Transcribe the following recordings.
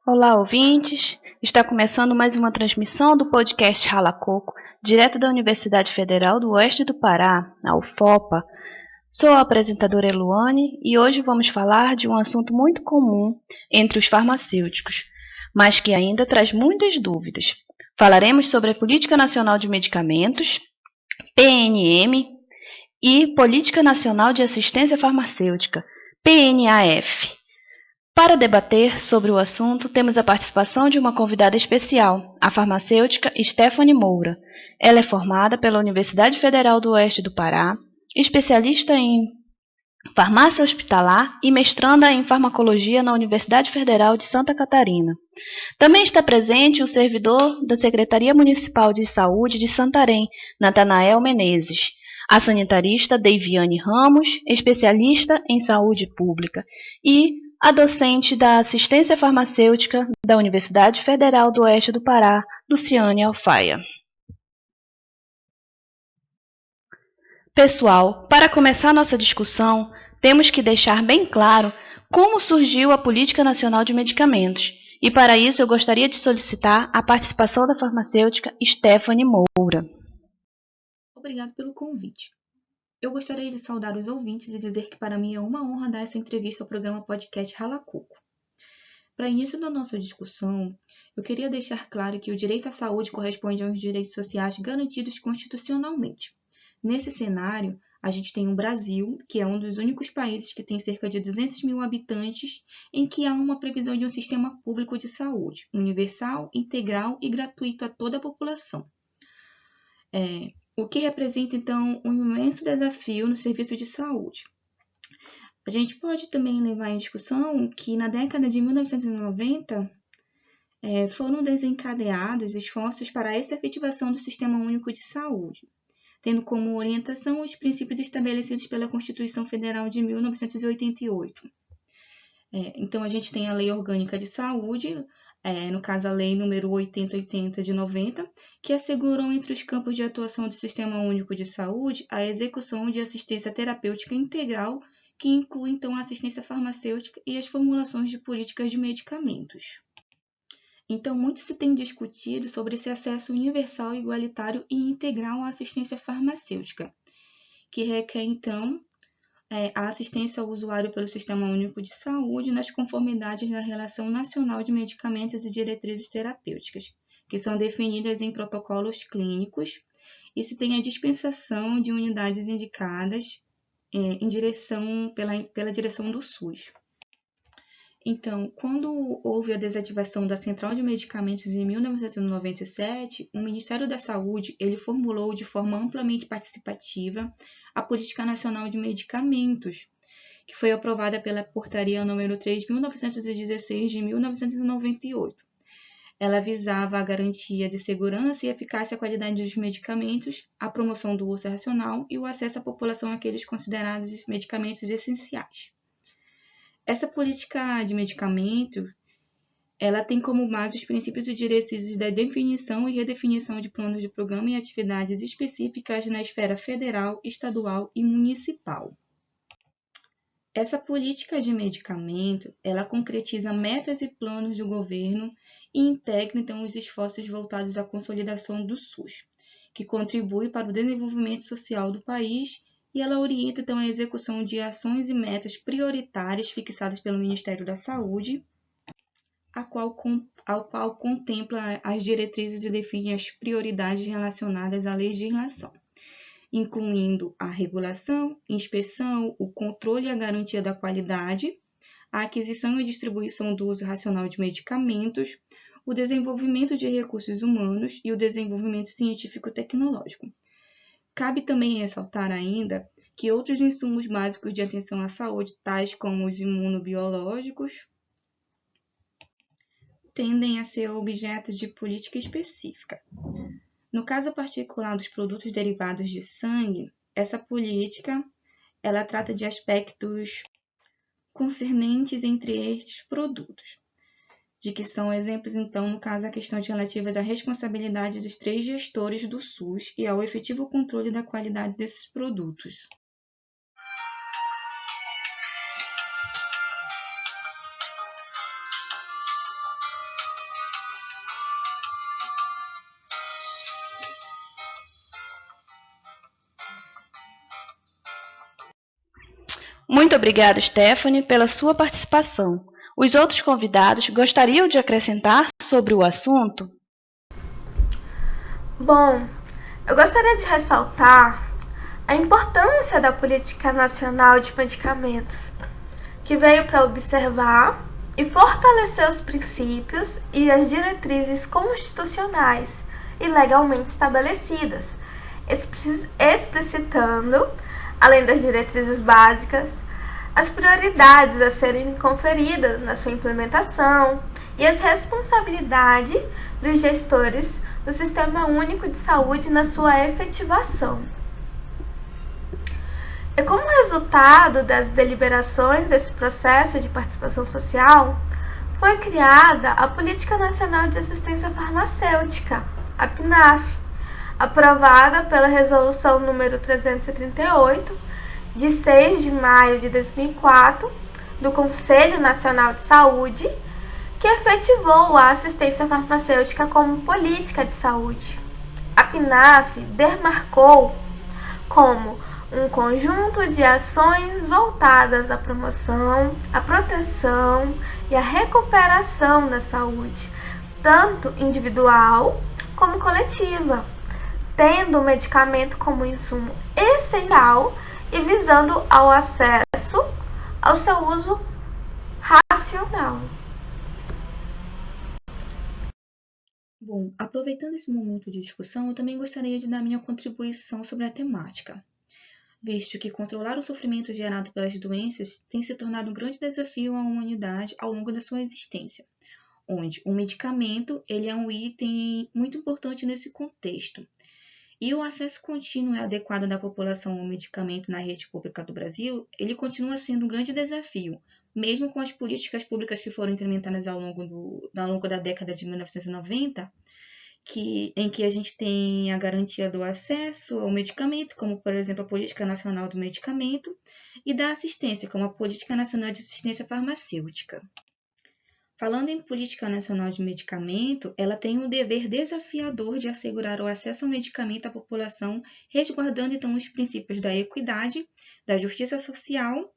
Olá, ouvintes! Está começando mais uma transmissão do podcast Rala Coco, direto da Universidade Federal do Oeste do Pará, a UFOPA. Sou a apresentadora Eluane e hoje vamos falar de um assunto muito comum entre os farmacêuticos, mas que ainda traz muitas dúvidas. Falaremos sobre a Política Nacional de Medicamentos, PNM, e Política Nacional de Assistência Farmacêutica, PNAF. Para debater sobre o assunto, temos a participação de uma convidada especial, a farmacêutica Stephanie Moura. Ela é formada pela Universidade Federal do Oeste do Pará, especialista em farmácia hospitalar e mestranda em farmacologia na Universidade Federal de Santa Catarina. Também está presente o servidor da Secretaria Municipal de Saúde de Santarém, Natanael Menezes, a sanitarista Deiviane Ramos, especialista em saúde pública, e a docente da assistência farmacêutica da Universidade Federal do Oeste do Pará, Luciane Alfaia. Pessoal, para começar nossa discussão, temos que deixar bem claro como surgiu a Política Nacional de Medicamentos. E para isso eu gostaria de solicitar a participação da farmacêutica Stephanie Moura. Obrigado pelo convite. Eu gostaria de saudar os ouvintes e dizer que para mim é uma honra dar essa entrevista ao programa podcast Rala Coco. Para início da nossa discussão, eu queria deixar claro que o direito à saúde corresponde aos direitos sociais garantidos constitucionalmente. Nesse cenário, a gente tem o Brasil, que é um dos únicos países que tem cerca de 200 mil habitantes, em que há uma previsão de um sistema público de saúde, universal, integral e gratuito a toda a população. O que representa, então, um imenso desafio no serviço de saúde. A gente pode também levar em discussão que na década de 1990 foram desencadeados esforços para essa efetivação do Sistema Único de Saúde, tendo como orientação os princípios estabelecidos pela Constituição Federal de 1988. Então, a gente tem a Lei Orgânica de Saúde, no caso a Lei número 8080 de 90, que assegurou entre os campos de atuação do Sistema Único de Saúde a execução de assistência terapêutica integral, que inclui então a assistência farmacêutica e as formulações de políticas de medicamentos. Então, muito se tem discutido sobre esse acesso universal, igualitário e integral à assistência farmacêutica, que requer então a assistência ao usuário pelo Sistema Único de Saúde nas conformidades da Relação Nacional de Medicamentos e Diretrizes Terapêuticas, que são definidas em protocolos clínicos, e se tem a dispensação de unidades indicadas pela direção do SUS. Então, quando houve a desativação da Central de Medicamentos em 1997, o Ministério da Saúde ele formulou de forma amplamente participativa a Política Nacional de Medicamentos, que foi aprovada pela Portaria número 3.916 de 1998. Ela visava a garantia de segurança e eficácia à qualidade dos medicamentos, a promoção do uso racional e o acesso à população àqueles considerados medicamentos essenciais. Essa política de medicamento, ela tem como base os princípios e diretrizes da definição e redefinição de planos de programa e atividades específicas na esfera federal, estadual e municipal. Essa política de medicamento, ela concretiza metas e planos do governo e integra, então, os esforços voltados à consolidação do SUS, que contribui para o desenvolvimento social do país e ela orienta, então, a execução de ações e metas prioritárias fixadas pelo Ministério da Saúde, ao qual contempla as diretrizes e define as prioridades relacionadas à legislação, incluindo a regulação, inspeção, o controle e a garantia da qualidade, a aquisição e distribuição do uso racional de medicamentos, o desenvolvimento de recursos humanos e o desenvolvimento científico-tecnológico. Cabe também ressaltar ainda que outros insumos básicos de atenção à saúde, tais como os imunobiológicos, tendem a ser objeto de política específica. No caso particular dos produtos derivados de sangue, essa política ela trata de aspectos concernentes entre estes produtos, de que são exemplos, então, no caso, a questões relativas à responsabilidade dos 3 gestores do SUS e ao efetivo controle da qualidade desses produtos. Muito obrigada, Stephanie, pela sua participação. Os outros convidados gostariam de acrescentar sobre o assunto? Bom, eu gostaria de ressaltar a importância da Política Nacional de Medicamentos, que veio para observar e fortalecer os princípios e as diretrizes constitucionais e legalmente estabelecidas, explicitando, além das diretrizes básicas, as prioridades a serem conferidas na sua implementação e as responsabilidades dos gestores do Sistema Único de Saúde na sua efetivação. E como resultado das deliberações desse processo de participação social, foi criada a Política Nacional de Assistência Farmacêutica, a PNAF, aprovada pela Resolução número 338, de 6 de maio de 2004, do Conselho Nacional de Saúde, que efetivou a assistência farmacêutica como política de saúde. A PNAF demarcou como um conjunto de ações voltadas à promoção, à proteção e à recuperação da saúde, tanto individual como coletiva, tendo o medicamento como insumo essencial e visando ao acesso ao seu uso racional. Bom, aproveitando esse momento de discussão, eu também gostaria de dar minha contribuição sobre a temática, visto que controlar o sofrimento gerado pelas doenças tem se tornado um grande desafio à humanidade ao longo da sua existência, onde o medicamento ele é um item muito importante nesse contexto. E o acesso contínuo e adequado da população ao medicamento na rede pública do Brasil, ele continua sendo um grande desafio, mesmo com as políticas públicas que foram implementadas ao longo da década de 1990, em que a gente tem a garantia do acesso ao medicamento, como, por exemplo, a Política Nacional do Medicamento, e da assistência, como a Política Nacional de Assistência Farmacêutica. Falando em Política Nacional de Medicamento, ela tem o dever desafiador de assegurar o acesso ao medicamento à população, resguardando então os princípios da equidade, da justiça social,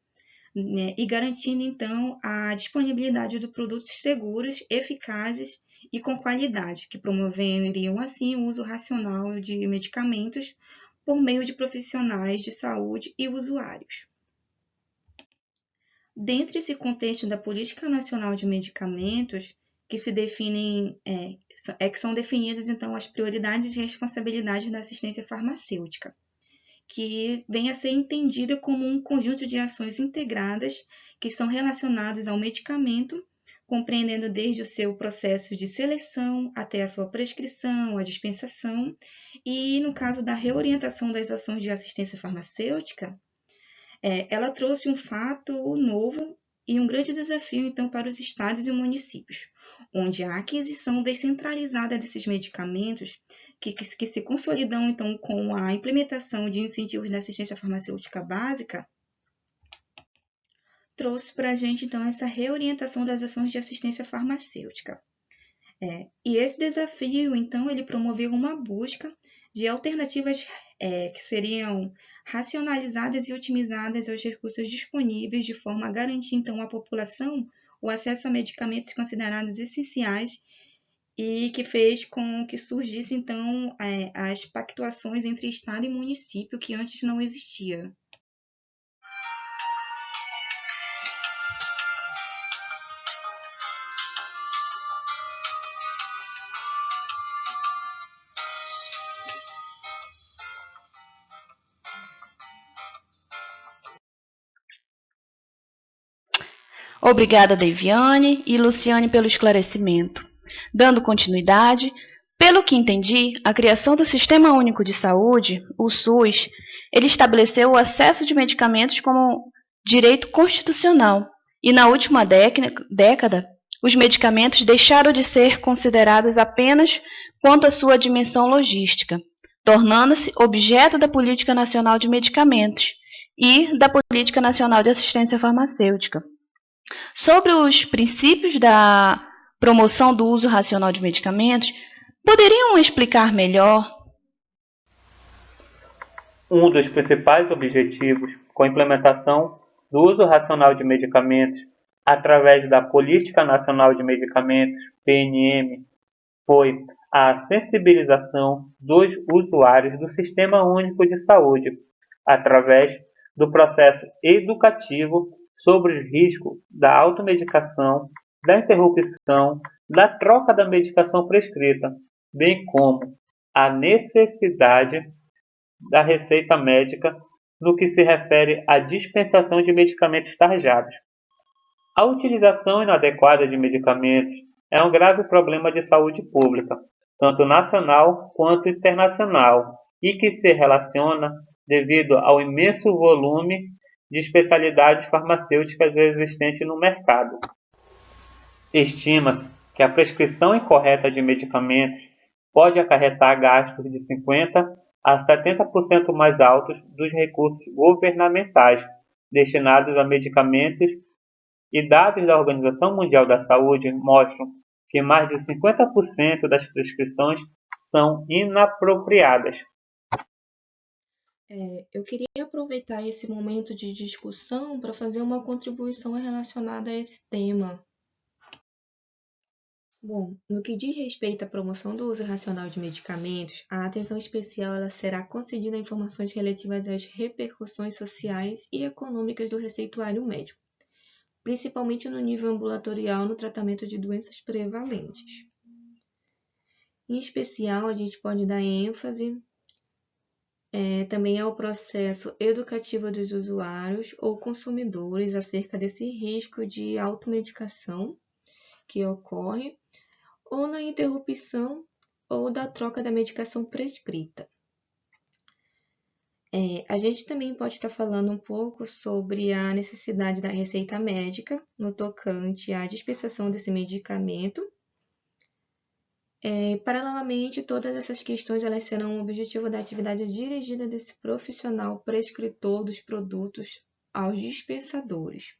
né, e garantindo então a disponibilidade de produtos seguros, eficazes e com qualidade, que promoveriam assim o uso racional de medicamentos por meio de profissionais de saúde e usuários. Dentro desse contexto da Política Nacional de Medicamentos, que são definidas então as prioridades e responsabilidades da assistência farmacêutica, que vem a ser entendida como um conjunto de ações integradas que são relacionadas ao medicamento, compreendendo desde o seu processo de seleção até a sua prescrição, a dispensação, e no caso da reorientação das ações de assistência farmacêutica, ela trouxe um fato novo e um grande desafio, então, para os estados e municípios, onde a aquisição descentralizada desses medicamentos, que se consolidam, então, com a implementação de incentivos da assistência farmacêutica básica, trouxe para a gente, então, essa reorientação das ações de assistência farmacêutica. E esse desafio, então, ele promoveu uma busca de alternativas que seriam racionalizadas e otimizadas aos recursos disponíveis, de forma a garantir, então, à população o acesso a medicamentos considerados essenciais e que fez com que surgisse, então, as pactuações entre Estado e município, que antes não existia. Obrigada, Deviane e Luciane, pelo esclarecimento. Dando continuidade, pelo que entendi, a criação do Sistema Único de Saúde, o SUS, ele estabeleceu o acesso de medicamentos como direito constitucional, e na última década, os medicamentos deixaram de ser considerados apenas quanto à sua dimensão logística, tornando-se objeto da Política Nacional de Medicamentos e da Política Nacional de Assistência Farmacêutica. Sobre os princípios da promoção do uso racional de medicamentos, poderiam explicar melhor? Um dos principais objetivos com a implementação do uso racional de medicamentos através da Política Nacional de Medicamentos, PNM, foi a sensibilização dos usuários do Sistema Único de Saúde, através do processo educativo sobre os riscos da automedicação, da interrupção, da troca da medicação prescrita, bem como a necessidade da receita médica no que se refere à dispensação de medicamentos tarjados. A utilização inadequada de medicamentos é um grave problema de saúde pública, tanto nacional quanto internacional, e que se relaciona devido ao imenso volume de especialidades farmacêuticas existentes no mercado. Estima-se que a prescrição incorreta de medicamentos pode acarretar gastos de 50% a 70% mais altos dos recursos governamentais destinados a medicamentos, e dados da Organização Mundial da Saúde mostram que mais de 50% das prescrições são inapropriadas. Eu queria aproveitar esse momento de discussão para fazer uma contribuição relacionada a esse tema. Bom, no que diz respeito à promoção do uso racional de medicamentos, a atenção especial será concedida a informações relativas às repercussões sociais e econômicas do receituário médico, principalmente no nível ambulatorial no tratamento de doenças prevalentes. Em especial, a gente pode dar ênfase também ao processo educativo dos usuários ou consumidores acerca desse risco de automedicação que ocorre, ou na interrupção ou da troca da medicação prescrita. A gente também pode estar falando um pouco sobre a necessidade da receita médica no tocante à dispensação desse medicamento. Paralelamente, todas essas questões elas serão o objetivo da atividade dirigida desse profissional prescritor dos produtos aos dispensadores.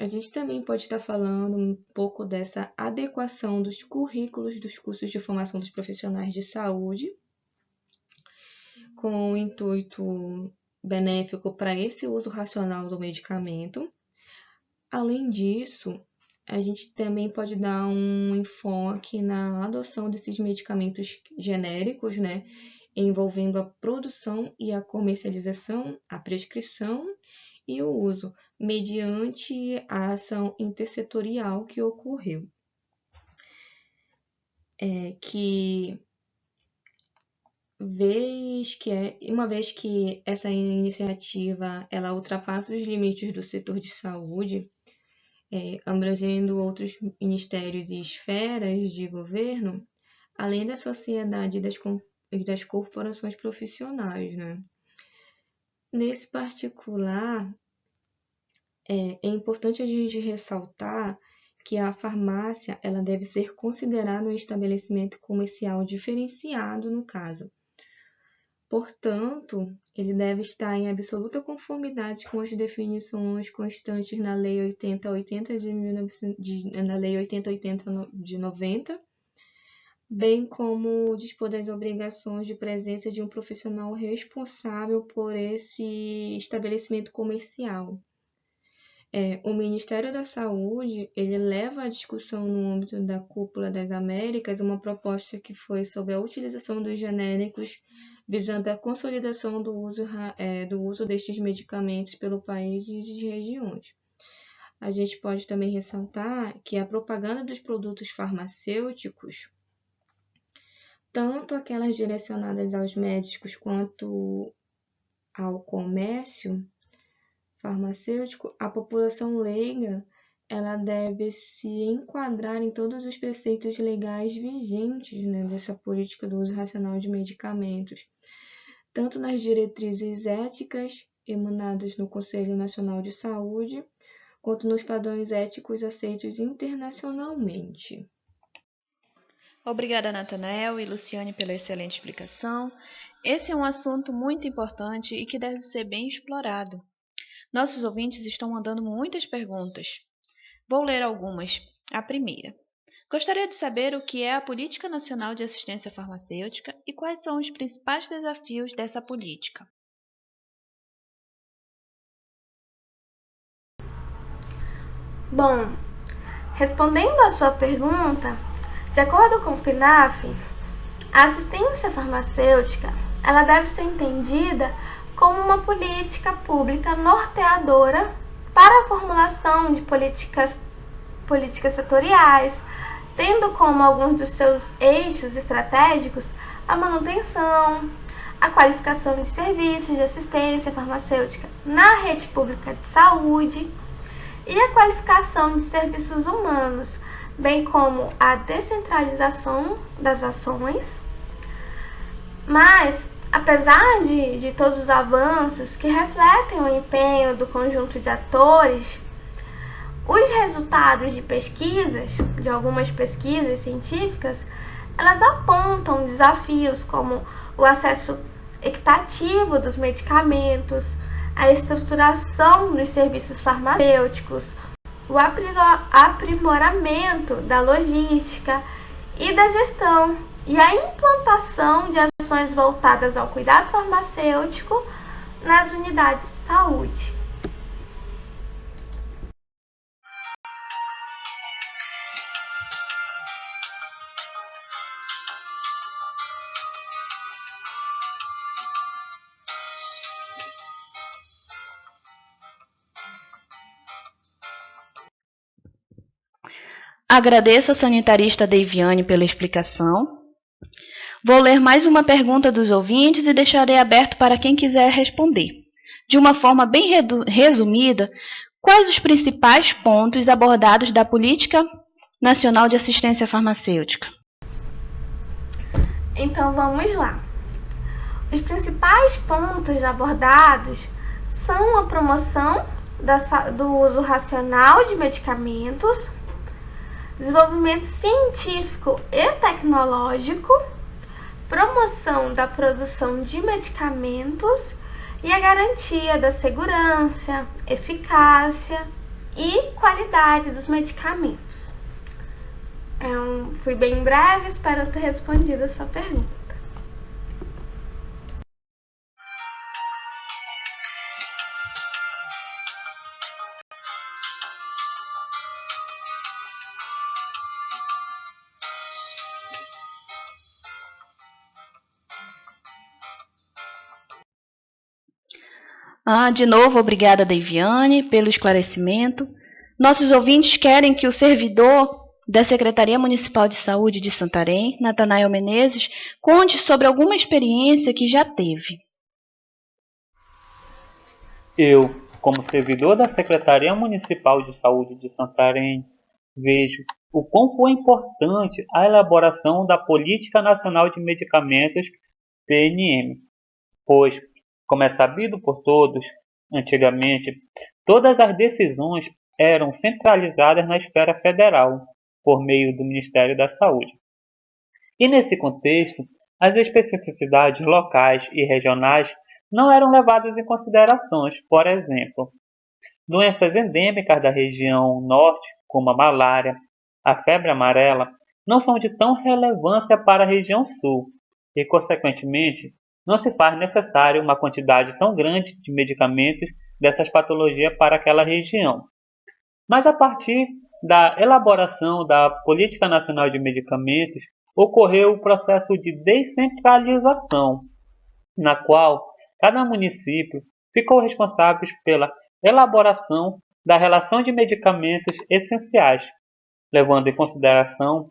A gente também pode estar falando um pouco dessa adequação dos currículos dos cursos de formação dos profissionais de saúde, com o intuito benéfico para esse uso racional do medicamento. Além disso, a gente também pode dar um enfoque na adoção desses medicamentos genéricos, envolvendo a produção e a comercialização, a prescrição e o uso, mediante a ação intersetorial que ocorreu. Uma vez que essa iniciativa ela ultrapassa os limites do setor de saúde, abrangendo outros ministérios e esferas de governo, além da sociedade e das corporações profissionais. Nesse particular, é importante a gente ressaltar que a farmácia ela deve ser considerada um estabelecimento comercial diferenciado no caso. Portanto, ele deve estar em absoluta conformidade com as definições constantes na Lei 8080 de 90, bem como dispor das obrigações de presença de um profissional responsável por esse estabelecimento comercial. O Ministério da Saúde ele leva à discussão no âmbito da Cúpula das Américas uma proposta que foi sobre a utilização dos genéricos visando a consolidação do uso destes medicamentos pelo país e regiões. A gente pode também ressaltar que a propaganda dos produtos farmacêuticos, tanto aquelas direcionadas aos médicos quanto ao comércio farmacêutico, a população leiga ela deve se enquadrar em todos os preceitos legais vigentes dessa política do uso racional de medicamentos, tanto nas diretrizes éticas emanadas no Conselho Nacional de Saúde, quanto nos padrões éticos aceitos internacionalmente. Obrigada, Natanael e Luciane, pela excelente explicação. Esse é um assunto muito importante e que deve ser bem explorado. Nossos ouvintes estão mandando muitas perguntas. Vou ler algumas. A primeira. Gostaria de saber o que é a Política Nacional de Assistência Farmacêutica e quais são os principais desafios dessa política. Bom, respondendo à sua pergunta, de acordo com o PNAF, a assistência farmacêutica ela deve ser entendida como uma política pública norteadora para a formulação de políticas setoriais, tendo como alguns dos seus eixos estratégicos a manutenção, a qualificação de serviços de assistência farmacêutica na rede pública de saúde e a qualificação de serviços humanos, bem como a descentralização das ações. Mas, apesar de todos os avanços que refletem o empenho do conjunto de atores, os resultados de algumas pesquisas científicas, elas apontam desafios como o acesso equitativo dos medicamentos, a estruturação dos serviços farmacêuticos, o aprimoramento da logística e da gestão e a implantação de ações voltadas ao cuidado farmacêutico nas unidades de saúde. Agradeço à sanitarista Deiviane pela explicação. Vou ler mais uma pergunta dos ouvintes e deixarei aberto para quem quiser responder. De uma forma bem resumida, quais os principais pontos abordados da Política Nacional de Assistência Farmacêutica? Então vamos lá. Os principais pontos abordados são a promoção do uso racional de medicamentos, desenvolvimento científico e tecnológico, promoção da produção de medicamentos e a garantia da segurança, eficácia e qualidade dos medicamentos. Fui bem breve, espero ter respondido a sua pergunta. De novo, obrigada, Deiviane, pelo esclarecimento. Nossos ouvintes querem que o servidor da Secretaria Municipal de Saúde de Santarém, Natanael Menezes, conte sobre alguma experiência que já teve. Eu, como servidor da Secretaria Municipal de Saúde de Santarém, vejo o quão foi importante a elaboração da Política Nacional de Medicamentos, PNM, pois, como é sabido por todos, antigamente, todas as decisões eram centralizadas na esfera federal, por meio do Ministério da Saúde. E nesse contexto, as especificidades locais e regionais não eram levadas em considerações. Por exemplo, doenças endêmicas da região norte, como a malária, a febre amarela, não são de tão relevância para a região sul e, consequentemente, não se faz necessário uma quantidade tão grande de medicamentos dessas patologias para aquela região. Mas a partir da elaboração da Política Nacional de Medicamentos, ocorreu o processo de descentralização, na qual cada município ficou responsável pela elaboração da relação de medicamentos essenciais, levando em consideração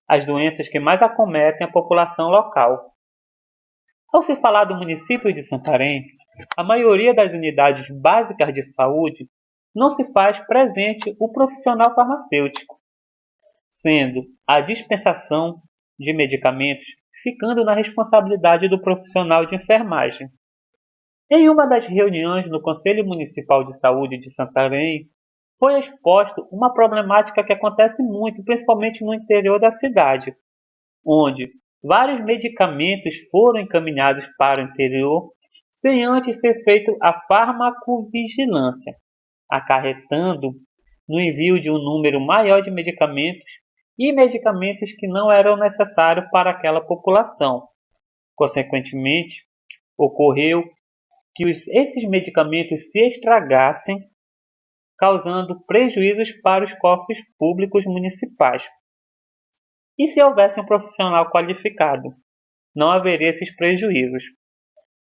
as doenças que mais acometem a população local. Ao se falar do município de Santarém, a maioria das unidades básicas de saúde não se faz presente o profissional farmacêutico, sendo a dispensação de medicamentos ficando na responsabilidade do profissional de enfermagem. Em uma das reuniões no Conselho Municipal de Saúde de Santarém, foi exposto uma problemática que acontece muito, principalmente no interior da cidade, onde vários medicamentos foram encaminhados para o interior sem antes ter feito a farmacovigilância, acarretando no envio de um número maior de medicamentos e medicamentos que não eram necessários para aquela população. Consequentemente, ocorreu que esses medicamentos se estragassem causando prejuízos para os cofres públicos municipais. E se houvesse um profissional qualificado, não haveria esses prejuízos,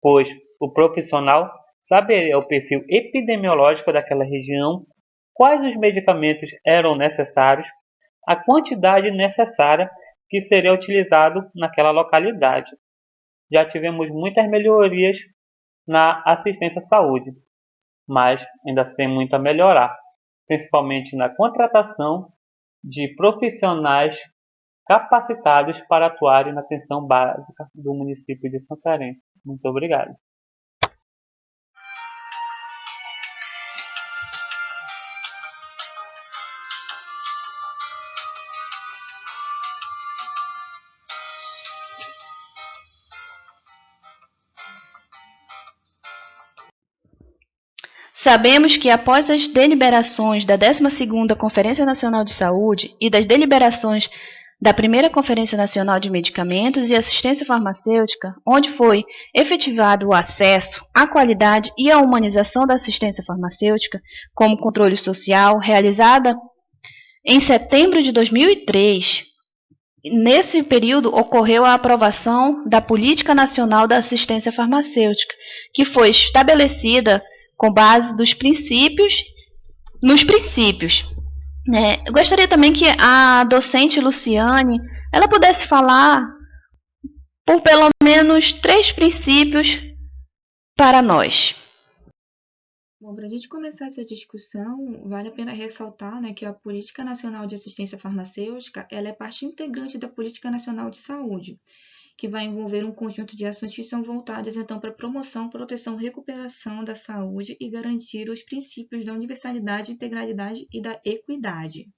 pois o profissional saberia o perfil epidemiológico daquela região, quais os medicamentos eram necessários, a quantidade necessária que seria utilizado naquela localidade. Já tivemos muitas melhorias na assistência à saúde, mas ainda se tem muito a melhorar, principalmente na contratação de profissionais capacitados para atuarem na atenção básica do município de Santarém. Muito obrigado. Sabemos que após as deliberações da 12ª Conferência Nacional de Saúde e das deliberações da primeira Conferência Nacional de Medicamentos e Assistência Farmacêutica, onde foi efetivado o acesso, a qualidade e a humanização da assistência farmacêutica como controle social, realizada em setembro de 2003, nesse período ocorreu a aprovação da Política Nacional da Assistência Farmacêutica, que foi estabelecida com base nos princípios. Eu gostaria também que a docente Luciane ela pudesse falar por pelo menos 3 princípios para nós. Bom, para a gente começar essa discussão, vale a pena ressaltar, né, que a Política Nacional de Assistência Farmacêutica ela é parte integrante da Política Nacional de Saúde, que vai envolver um conjunto de ações que são voltadas, então, para a promoção, proteção, recuperação da saúde e garantir os princípios da universalidade, integralidade e da equidade.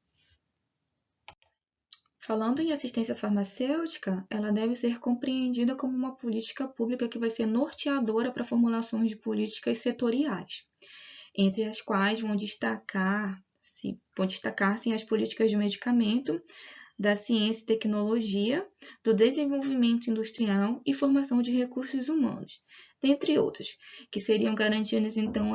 Falando em assistência farmacêutica, ela deve ser compreendida como uma política pública que vai ser norteadora para formulações de políticas setoriais, entre as quais vão destacar-se as políticas de medicamento, da ciência e tecnologia, do desenvolvimento industrial e formação de recursos humanos, dentre outras, que seriam garantidas então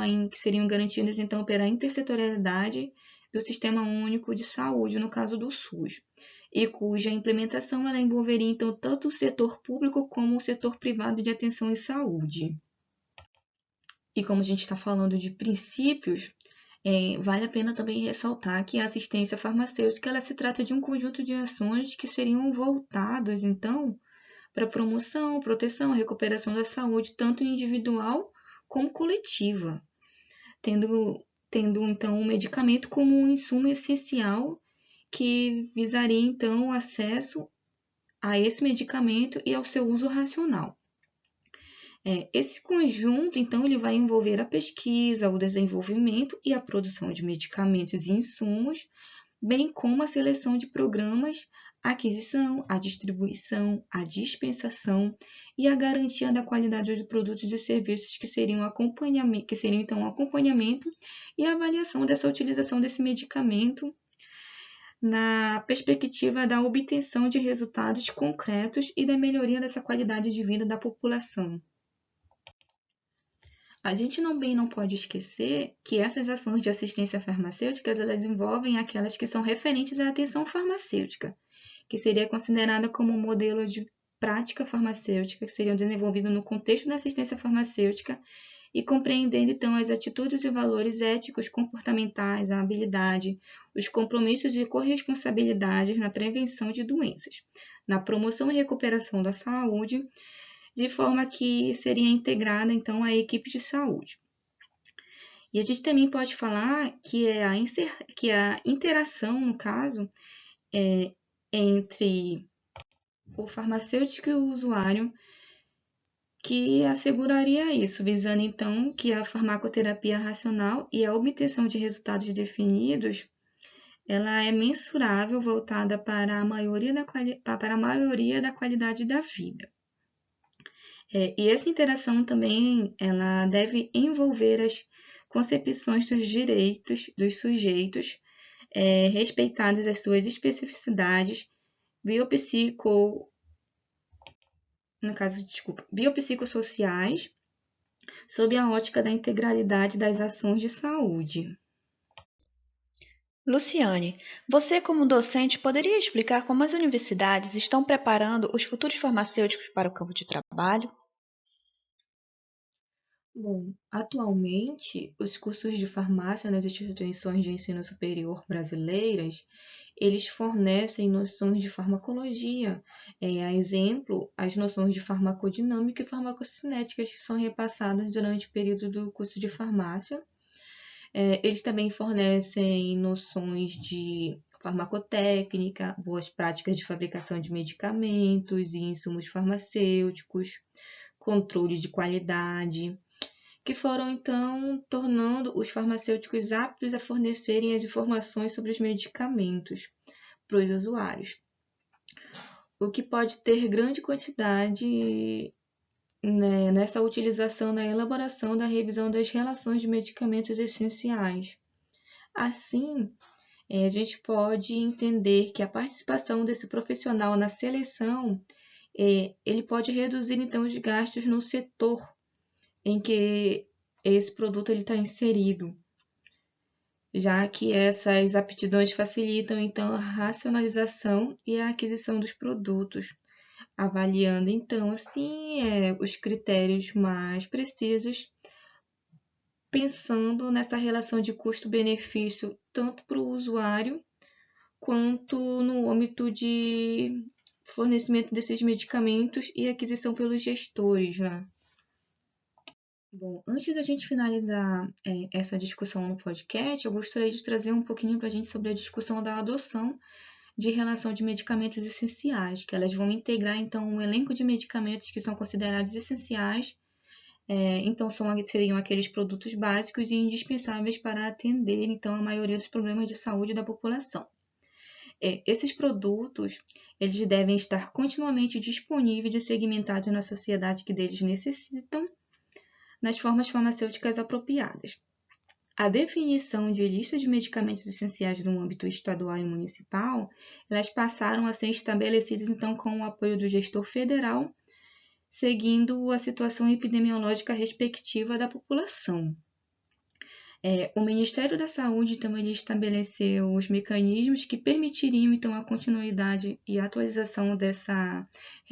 pela intersetorialidade do Sistema Único de Saúde, no caso do SUS, e cuja implementação ela envolveria então tanto o setor público como o setor privado de atenção em saúde. E como a gente está falando de princípios, vale a pena também ressaltar que a assistência farmacêutica ela se trata de um conjunto de ações que seriam voltadas, então, para promoção, proteção, recuperação da saúde, tanto individual como coletiva, tendo então o medicamento como um insumo essencial que visaria, então, o acesso a esse medicamento e ao seu uso racional. Esse conjunto, então, ele vai envolver a pesquisa, o desenvolvimento e a produção de medicamentos e insumos, bem como a seleção de programas, a aquisição, a distribuição, a dispensação e a garantia da qualidade de produtos e serviços que seriam acompanhamento e avaliação dessa utilização desse medicamento na perspectiva da obtenção de resultados concretos e da melhoria dessa qualidade de vida da população. A gente não pode esquecer que essas ações de assistência farmacêutica elas envolvem aquelas que são referentes à atenção farmacêutica, que seria considerada como um modelo de prática farmacêutica que seriam desenvolvidos no contexto da assistência farmacêutica e compreendendo então as atitudes e valores éticos, comportamentais, a habilidade, os compromissos e corresponsabilidades na prevenção de doenças, na promoção e recuperação da saúde, de forma que seria integrada, então, a equipe de saúde. E a gente também pode falar que a interação, no caso, entre o farmacêutico e o usuário, que asseguraria isso, visando, então, que a farmacoterapia racional e a obtenção de resultados definidos, ela é mensurável, voltada para a maioria da qualidade da vida. E essa interação também ela deve envolver as concepções dos direitos dos sujeitos, respeitadas as suas especificidades biopsicossociais, sob a ótica da integralidade das ações de saúde. Luciane, você como docente poderia explicar como as universidades estão preparando os futuros farmacêuticos para o campo de trabalho? Bom, atualmente, os cursos de farmácia nas instituições de ensino superior brasileiras, eles fornecem noções de farmacologia, a exemplo, as noções de farmacodinâmica e farmacocinéticas que são repassadas durante o período do curso de farmácia. Eles também fornecem noções de farmacotécnica, boas práticas de fabricação de medicamentos e insumos farmacêuticos, controle de qualidade, que foram então tornando os farmacêuticos aptos a fornecerem as informações sobre os medicamentos para os usuários, o que pode ter grande quantidade, né, nessa utilização na elaboração da revisão das relações de medicamentos essenciais. Assim, a gente pode entender que a participação desse profissional na seleção, ele pode reduzir então os gastos no setor em que esse produto está inserido, já que essas aptidões facilitam então a racionalização e a aquisição dos produtos, avaliando então assim os critérios mais precisos, pensando nessa relação de custo-benefício tanto para o usuário quanto no âmbito de fornecimento desses medicamentos e aquisição pelos gestores, né? Bom, antes da gente finalizar essa discussão no podcast, eu gostaria de trazer um pouquinho para a gente sobre a discussão da adoção de relação de medicamentos essenciais, que elas vão integrar, então, um elenco de medicamentos que são considerados essenciais, então seriam aqueles produtos básicos e indispensáveis para atender, então, a maioria dos problemas de saúde da população. Esses produtos, eles devem estar continuamente disponíveis e segmentados na sociedade que deles necessitam, nas formas farmacêuticas apropriadas. A definição de lista de medicamentos essenciais no âmbito estadual e municipal, elas passaram a ser estabelecidas então com o apoio do gestor federal, seguindo a situação epidemiológica respectiva da população. O Ministério da Saúde também estabeleceu os mecanismos que permitiriam então a continuidade e atualização dessa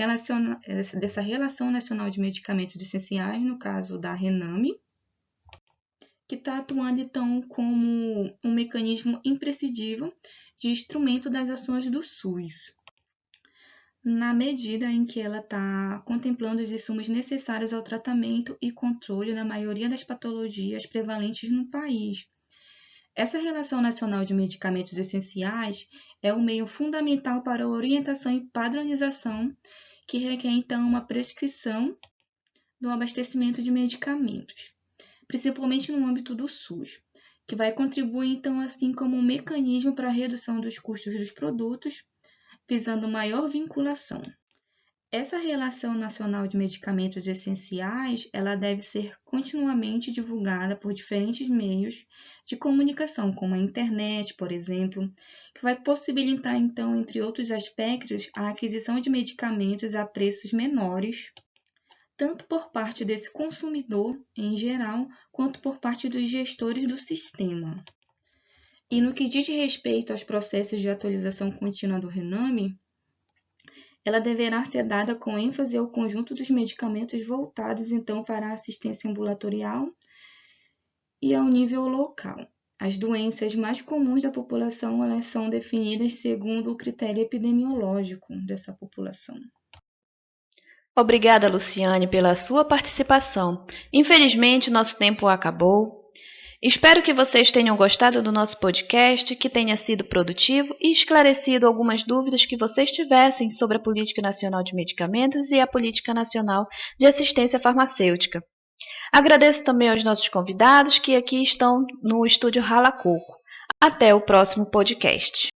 relação nacional de medicamentos essenciais, no caso da RENAME, que está atuando então como um mecanismo imprescindível de instrumento das ações do SUS, na medida em que ela está contemplando os insumos necessários ao tratamento e controle da maioria das patologias prevalentes no país. Essa relação nacional de medicamentos essenciais é um meio fundamental para a orientação e padronização que requer, então, uma prescrição do abastecimento de medicamentos, principalmente no âmbito do SUS, que vai contribuir, então, assim como um mecanismo para a redução dos custos dos produtos, visando maior vinculação. Essa relação nacional de medicamentos essenciais, ela deve ser continuamente divulgada por diferentes meios de comunicação, como a internet, por exemplo, que vai possibilitar, então, entre outros aspectos, a aquisição de medicamentos a preços menores, tanto por parte desse consumidor, em geral, quanto por parte dos gestores do sistema. E no que diz respeito aos processos de atualização contínua do RENAME, ela deverá ser dada com ênfase ao conjunto dos medicamentos voltados, então, para a assistência ambulatorial e ao nível local. As doenças mais comuns da população, elas são definidas segundo o critério epidemiológico dessa população. Obrigada, Luciane, pela sua participação. Infelizmente, nosso tempo acabou. Espero que vocês tenham gostado do nosso podcast, que tenha sido produtivo e esclarecido algumas dúvidas que vocês tivessem sobre a Política Nacional de Medicamentos e a Política Nacional de Assistência Farmacêutica. Agradeço também aos nossos convidados que aqui estão no estúdio Rala Coco. Até o próximo podcast.